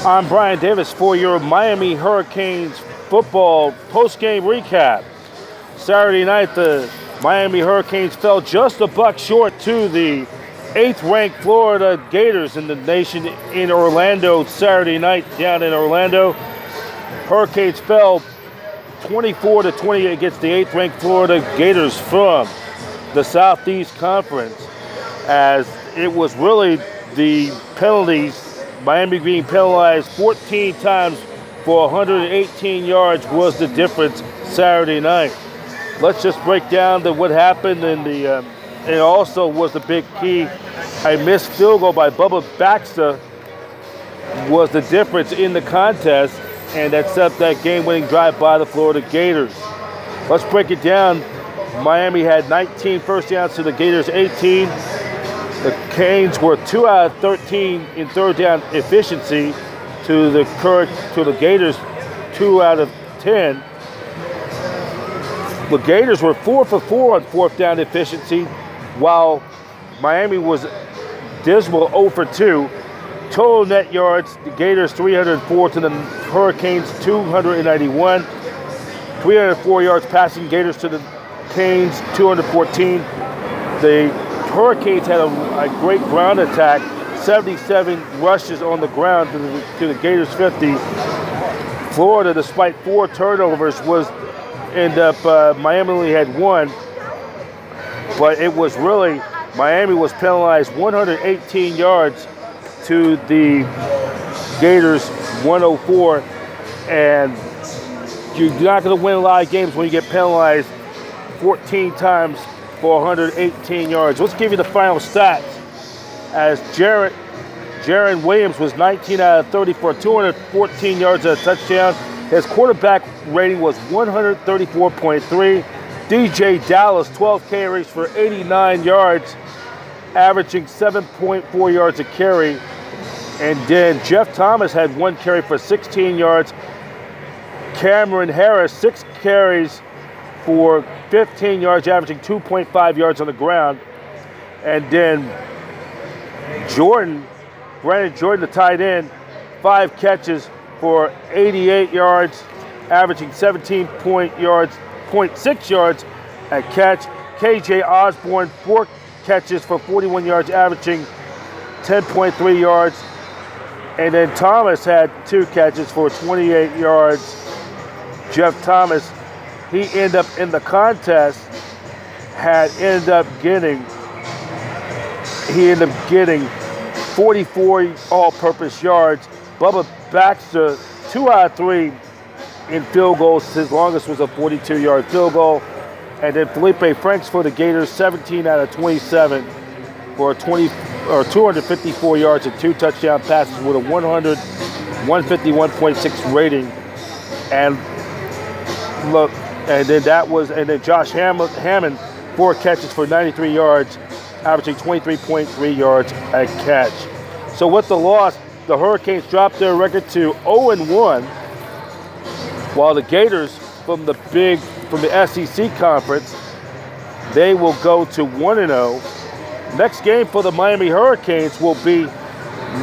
I'm Brian Davis for your Miami Hurricanes football post-game recap. Saturday night, the Miami Hurricanes fell just a buck short to the 8th-ranked Florida Gators in the nation in Orlando Saturday night down in Orlando. Hurricanes fell 24-20 against the 8th-ranked Florida Gators from the Southeast Conference, as it was really the penalties. Miami being penalized 14 times for 118 yards was the difference Saturday night. Let's just break down what happened, and also was the big key. A missed field goal by Bubba Baxter was the difference in the contest, and that set up that game-winning drive by the Florida Gators. Let's break it down. Miami had 19 first downs to the Gators 18. The Canes were 2 out of 13 in third down efficiency to the Gators 2 out of 10. The Gators were 4 for 4 on fourth down efficiency, while Miami was dismal 0 for 2. Total net yards, the Gators 304 to the Hurricanes 291. 304 yards passing, Gators to the Canes 214. The Hurricanes had a great ground attack, 77 rushes on the ground to the Gators 50. Florida, despite 4 turnovers, Miami only had 1, but it was really, Miami was penalized 118 yards to the Gators 104, and you're not going to win a lot of games when you get penalized 14 times for 118 yards. Let's give you the final stats. As Jaron Williams was 19 out of 30 for 214 yards and a touchdown. His quarterback rating was 134.3. DJ Dallas, 12 carries for 89 yards, averaging 7.4 yards a carry. And then Jeff Thomas had 1 carry for 16 yards. Cameron Harris, 6 carries for 15 yards, averaging 2.5 yards on the ground. And then Brandon Jordan, the tight end, 5 catches for 88 yards, averaging 17.6 yards a catch. KJ Osborne, 4 catches for 41 yards, averaging 10.3 yards. And then Thomas had 2 catches for 28 yards. Jeff Thomas, he ended up in the contest, ended up getting 44 all-purpose yards. Bubba Baxter, 2 out of 3 in field goals. His longest was a 42-yard field goal. And then Felipe Franks for the Gators, 17 out of 27 for 254 yards and 2 touchdown passes with a 151.6 rating. And look, and then Josh Hammond, 4 catches for 93 yards, averaging 23.3 yards a catch. So with the loss, the Hurricanes dropped their record to 0-1, while the Gators from the SEC conference, they will go to 1-0. Next game for the Miami Hurricanes will be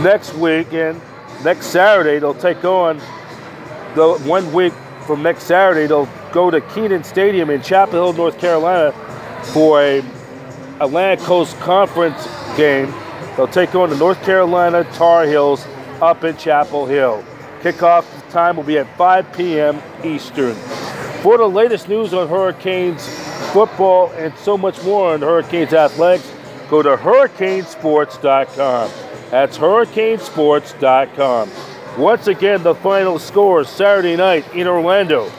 next weekend, next Saturday. They'll take on, 1 week from next Saturday, they'll go to Kenan Stadium in Chapel Hill, North Carolina for a Atlantic Coast Conference game. They'll take on the North Carolina Tar Heels up in Chapel Hill. Kickoff time will be at 5 p.m. Eastern. For the latest news on Hurricanes football and so much more on Hurricanes athletics, go to hurricanesports.com. That's hurricanesports.com. Once again, the final score Saturday night in Orlando.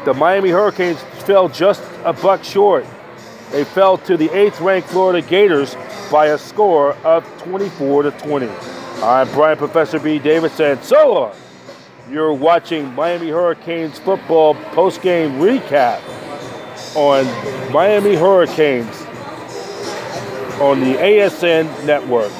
The Miami Hurricanes fell just a buck short. They fell to the 8th-ranked Florida Gators by a score of 24-20. I'm Brian Professor B. Davis, and so long. You're watching Miami Hurricanes football post-game recap on Miami Hurricanes on the ASN Network.